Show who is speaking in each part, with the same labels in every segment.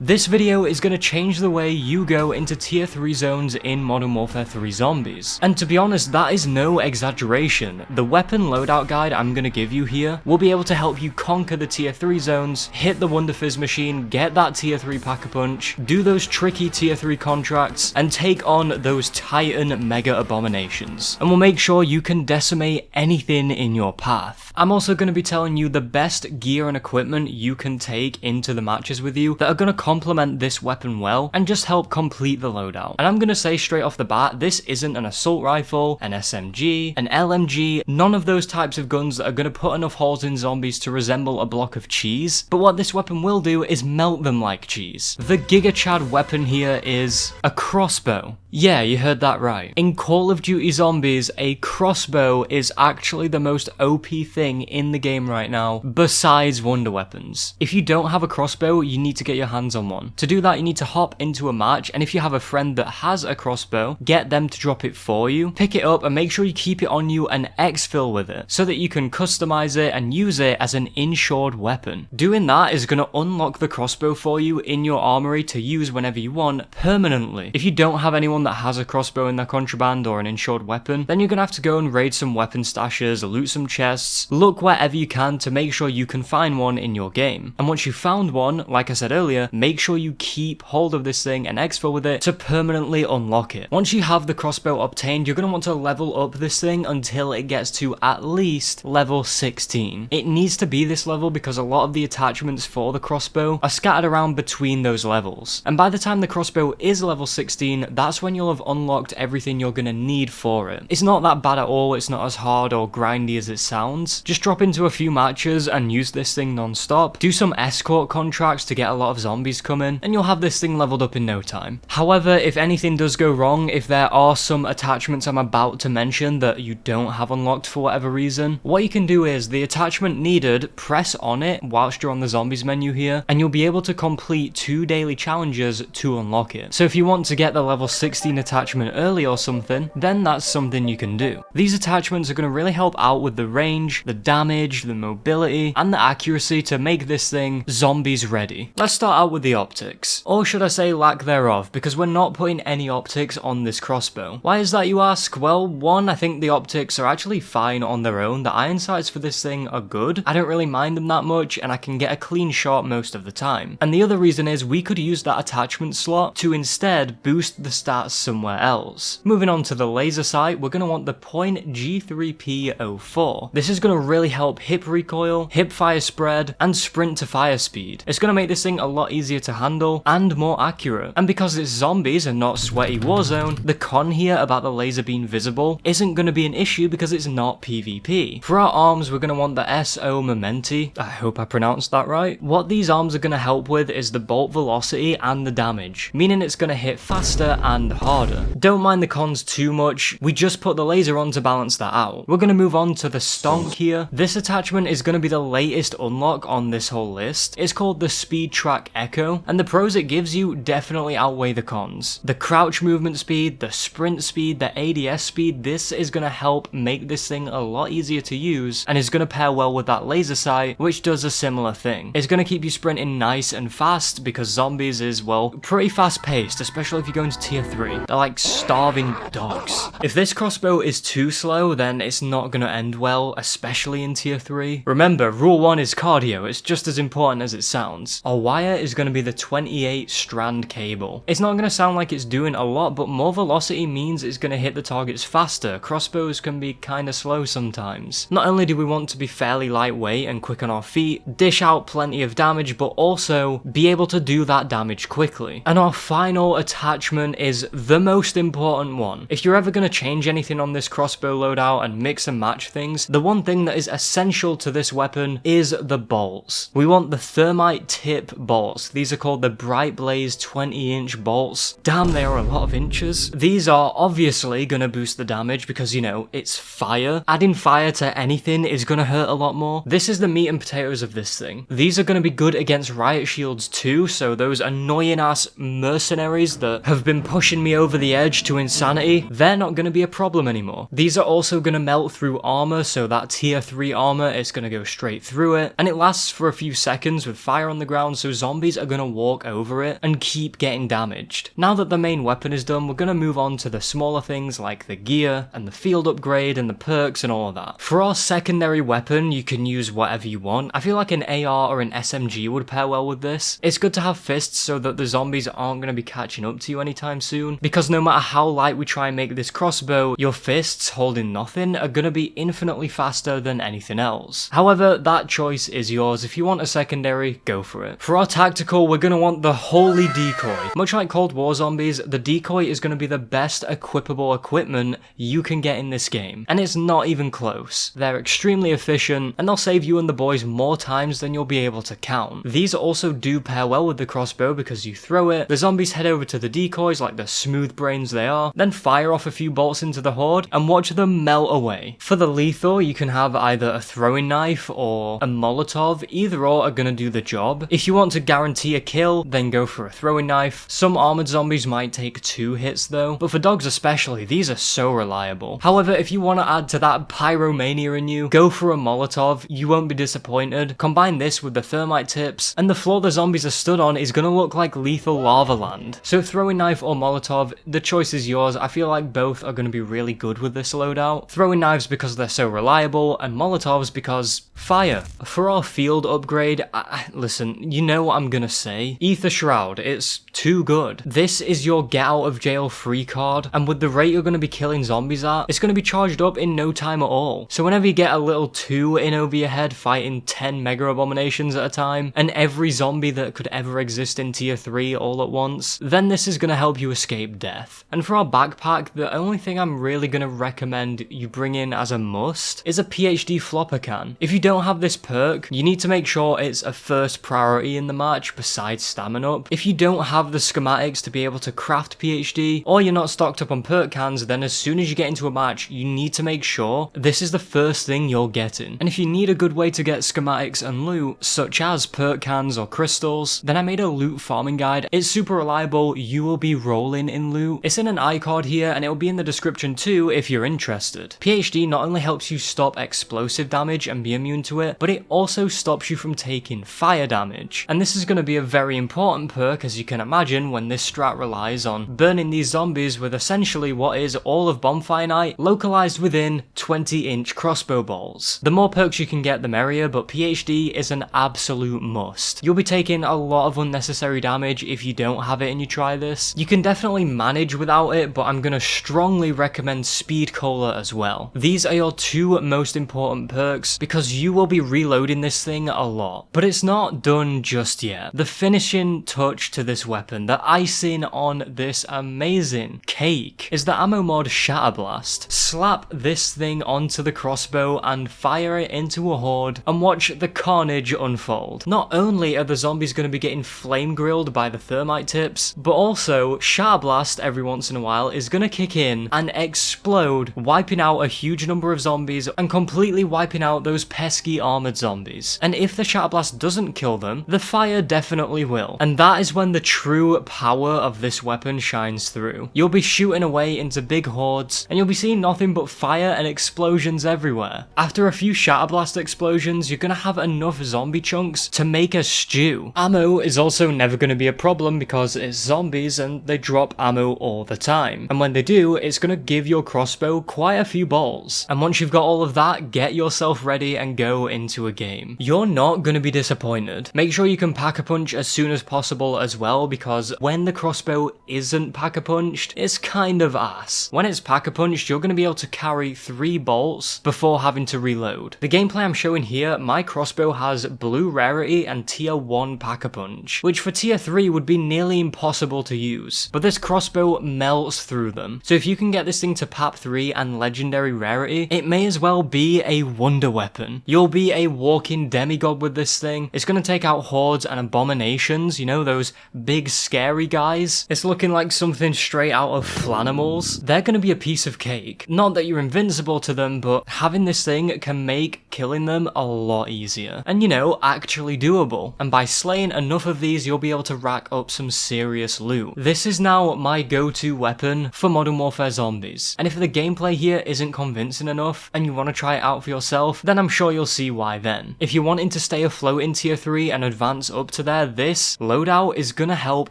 Speaker 1: This video is going to change the way you go into tier 3 zones in Modern Warfare 3 Zombies. And to be honest, that is no exaggeration. The weapon loadout guide I'm going to give you here will be able to help you conquer the tier 3 zones, hit the Wonder Fizz machine, get that tier 3 Pack-a-Punch, do those tricky tier 3 contracts, and take on those Titan mega abominations. And we'll make sure you can decimate anything in your path. I'm also going to be telling you the best gear and equipment you can take into the matches with you that are going to complement this weapon well and just help complete the loadout. And I'm going to say straight off the bat, this isn't an assault rifle, an SMG, an LMG, none of those types of guns that are going to put enough holes in zombies to resemble a block of cheese. But what this weapon will do is melt them like cheese. The Giga Chad weapon here is a crossbow. Yeah, you heard that right. In Call of Duty Zombies, a crossbow is actually the most OP thing in the game right now, besides wonder weapons. If you don't have a crossbow, you need to get your hands on one. To do that, you need to hop into a match, and if you have a friend that has a crossbow, get them to drop it for you, pick it up, and make sure you keep it on you and exfil with it, so that you can customize it and use it as an insured weapon. Doing that is going to unlock the crossbow for you in your armory to use whenever you want, permanently. If you don't have anyone that has a crossbow in their contraband or an insured weapon, then you're gonna have to go and raid some weapon stashes, loot some chests, look wherever you can to make sure you can find one in your game. And once you've found one, like I said earlier, make sure you keep hold of this thing and exfil with it to permanently unlock it. Once you have the crossbow obtained, you're gonna want to level up this thing until it gets to at least level 16. It needs to be this level because a lot of the attachments for the crossbow are scattered around between those levels. And by the time the crossbow is level 16, that's when you'll have unlocked everything you're gonna need for it. It's not that bad at all, it's not as hard or grindy as it sounds. Just drop into a few matches and use this thing non-stop, do some escort contracts to get a lot of zombies coming, and you'll have this thing leveled up in no time. However, if anything does go wrong, if there are some attachments I'm about to mention that you don't have unlocked for whatever reason, what you can do is the attachment needed, press on it whilst you're on the zombies menu here, and you'll be able to complete 2 daily challenges to unlock it. So if you want to get the level 16 attachment early or something, then that's something you can do. These attachments are going to really help out with the range, the damage, the mobility, and the accuracy to make this thing zombies ready. Let's start out with the optics. Or should I say lack thereof, because we're not putting any optics on this crossbow. Why is that, you ask? Well, one, I think the optics are actually fine on their own. The iron sights for this thing are good. I don't really mind them that much, and I can get a clean shot most of the time. And the other reason is we could use that attachment slot to instead boost the stats somewhere else. Moving on to the laser sight, we're going to want the Point G3P04. This is going to really help hip recoil, hip fire spread, and sprint to fire speed. It's going to make this thing a lot easier to handle and more accurate. And because it's zombies and not sweaty Warzone, the con here about the laser being visible isn't going to be an issue because it's not PvP. For our arms, we're going to want the SO Momenti. I hope I pronounced that right. What these arms are going to help with is the bolt velocity and the damage, meaning it's going to hit faster and harder. Don't mind the cons too much, we just put the laser on to balance that out. We're going to move on to the Stonk here. This attachment is going to be the latest unlock on this whole list. It's called the Speed Track Echo, and the pros it gives you definitely outweigh the cons. The crouch movement speed, the sprint speed, the ADS speed, this is going to help make this thing a lot easier to use, and is going to pair well with that laser sight, which does a similar thing. It's going to keep you sprinting nice and fast, because zombies is, well, pretty fast paced, especially if you go into tier 3. They're like starving dogs. If this crossbow is too slow, then it's not going to end well, especially in tier 3. Remember, rule 1 is cardio, it's just as important as it sounds. Our wire is going to be the 28 strand cable. It's not going to sound like it's doing a lot, but more velocity means it's going to hit the targets faster. Crossbows can be kinda slow sometimes. Not only do we want to be fairly lightweight and quick on our feet, dish out plenty of damage, but also be able to do that damage quickly. And our final attachment is the most important one. If you're ever going to change anything on this crossbow loadout and mix and match things, the one thing that is essential to this weapon is the bolts. We want the thermite tip bolts. These are called the Bright Blaze 20-inch bolts. Damn, they are a lot of inches. These are obviously going to boost the damage because, you know, it's fire. Adding fire to anything is going to hurt a lot more. This is the meat and potatoes of this thing. These are going to be good against riot shields too, so those annoying ass mercenaries that have been pushing me over the edge to insanity, they're not going to be a problem anymore. These are also going to melt through armor, so that tier 3 armor is going to go straight through it, and it lasts for a few seconds with fire on the ground, so zombies are gonna walk over it and keep getting damaged. Now that the main weapon is done, we're gonna move on to the smaller things like the gear and the field upgrade and the perks and all of that. For our secondary weapon, you can use whatever you want. I feel like an AR or an SMG would pair well with this. It's good to have fists so that the zombies aren't gonna be catching up to you anytime soon, because no matter how light we try and make this crossbow, your fists holding nothing are gonna be infinitely faster than anything else. However, that choice is yours. If you want a secondary, go for it. For our tactical, we're gonna want the holy decoy. Much like Cold War zombies, the decoy is gonna be the best equipable equipment you can get in this game, and it's not even close. They're extremely efficient, and they'll save you and the boys more times than you'll be able to count. These also do pair well with the crossbow because you throw it, the zombies head over to the decoys like the smooth brains they are, then fire off a few bolts into the horde and watch them melt away. For the lethal, you can have either a throwing knife or a Molotov. Either or are gonna do the job. If you want to guarantee a kill, then go for a throwing knife. Some armored zombies might take 2 hits though, but for dogs especially, these are so reliable. However, if you want to add to that pyromania in you, go for a Molotov. You won't be disappointed. Combine this with the thermite tips, and the floor the zombies are stood on is gonna look like lethal lava land. So throwing knife or Molotov, the choice is yours. I feel like both are gonna be really good with this loadout. Throwing knives because they're so reliable, and Molotovs because fire. For our field upgrade, listen, you know what I'm gonna say. Ether Shroud, it's too good. This is your get out of jail free card, and with the rate you're gonna be killing zombies at, it's gonna be charged up in no time at all. So whenever you get a little 2 in over your head fighting 10 mega abominations at a time, and every zombie that could ever exist in tier 3 all at once, then this is gonna help you escape death. And for our backpack, the only thing I'm really gonna recommend you bring in as a must is a PhD flopper can. If you don't have this perk, you need to make sure it's a first priority in the match besides stamina up. If you don't have the schematics to be able to craft PhD, or you're not stocked up on perk cans, then as soon as you get into a match, you need to make sure this is the first thing you're getting. And if you need a good way to get schematics and loot, such as perk cans or crystals, then I made a loot farming guide. It's super reliable, you will be rolling in loot. It's in an iCard here, and it will be in the description too if you're interested. PhD not only helps you stop explosive damage and be immune to it, but it also stops you from taking fire damage. And this is going to be a very important perk, as you can imagine, when this strat relies on burning these zombies with essentially what is all of Bonfire Night localized within 20-inch crossbow bolts. The more perks you can get, the merrier, but PhD is an absolute must. You'll be taking a lot of unnecessary damage if you don't have it and you try this. You can definitely manage without it, but I'm going to strongly recommend Speed Cola as well. These are your 2 most important perks because you will be reloading this thing a lot. But it's not done just yet. The finishing touch to this weapon, the icing on this amazing cake, is the ammo mod Shatterblast. Slap this thing onto the crossbow and fire it into a horde and watch the carnage unfold. Not only are the zombies going to be getting flame grilled by the thermite tips, but also Shatterblast every once in a while is going to kick in and explode, wiping out a huge number of zombies and completely wiping out those pesky armored zombies. And if the Shatterblast doesn't kill them, the fire definitely will. And that is when the true power of this weapon shines through. You'll be shooting away into big hordes, and you'll be seeing nothing but fire and explosions everywhere. After a few Shatterblast explosions, you're gonna have enough zombie chunks to make a stew. Ammo is also never gonna be a problem because it's zombies and they drop ammo all the time. And when they do, it's gonna give your crossbow quite a few balls. And once you've got all of that, get yourself ready and go into a game. You're not gonna be disappointed. Make sure you can pack-a-punch as soon as possible as well, because when the crossbow isn't pack-a-punched, it's kind of ass. When it's pack-a-punched, you're gonna be able to carry 3 bolts before having to reload. The gameplay I'm showing here, my crossbow has blue rarity and tier 1 pack-a-punch, which for tier 3 would be nearly impossible to use, but this crossbow melts through them. So if you can get this thing to PAP 3 and legendary rarity, it may as well be a wonder weapon. You'll be a walking demigod with this thing. It's gonna take out hordes and abominations, you know, those big scary guys. It's looking like something straight out of Flanimals. They're gonna be a piece of cake. Not that you're invincible to them, but having this thing can make killing them a lot easier. And you know, actually doable. And by slaying enough of these, you'll be able to rack up some serious loot. This is now my go-to weapon for Modern Warfare Zombies. And if the gameplay here isn't convincing enough, and you want to try it out for yourself, then I'm sure you'll see why then. If you're wanting to stay afloat in tier 3 and advance up to there, where this loadout is gonna help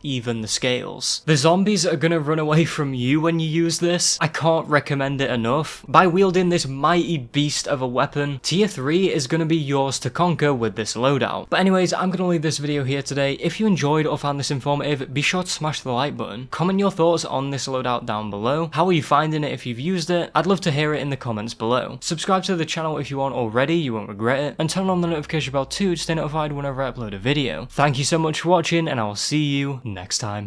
Speaker 1: even the scales. The zombies are gonna run away from you when you use this. I can't recommend it enough. By wielding this mighty beast of a weapon, tier 3 is gonna be yours to conquer with this loadout. But anyways, I'm gonna leave this video here today. If you enjoyed or found this informative, be sure to smash the like button. Comment your thoughts on this loadout down below. How are you finding it if you've used it? I'd love to hear it in the comments below. Subscribe to the channel if you aren't already, you won't regret it, and turn on the notification bell too to stay notified whenever I upload a video. Thank you so much for watching, and I will see you next time.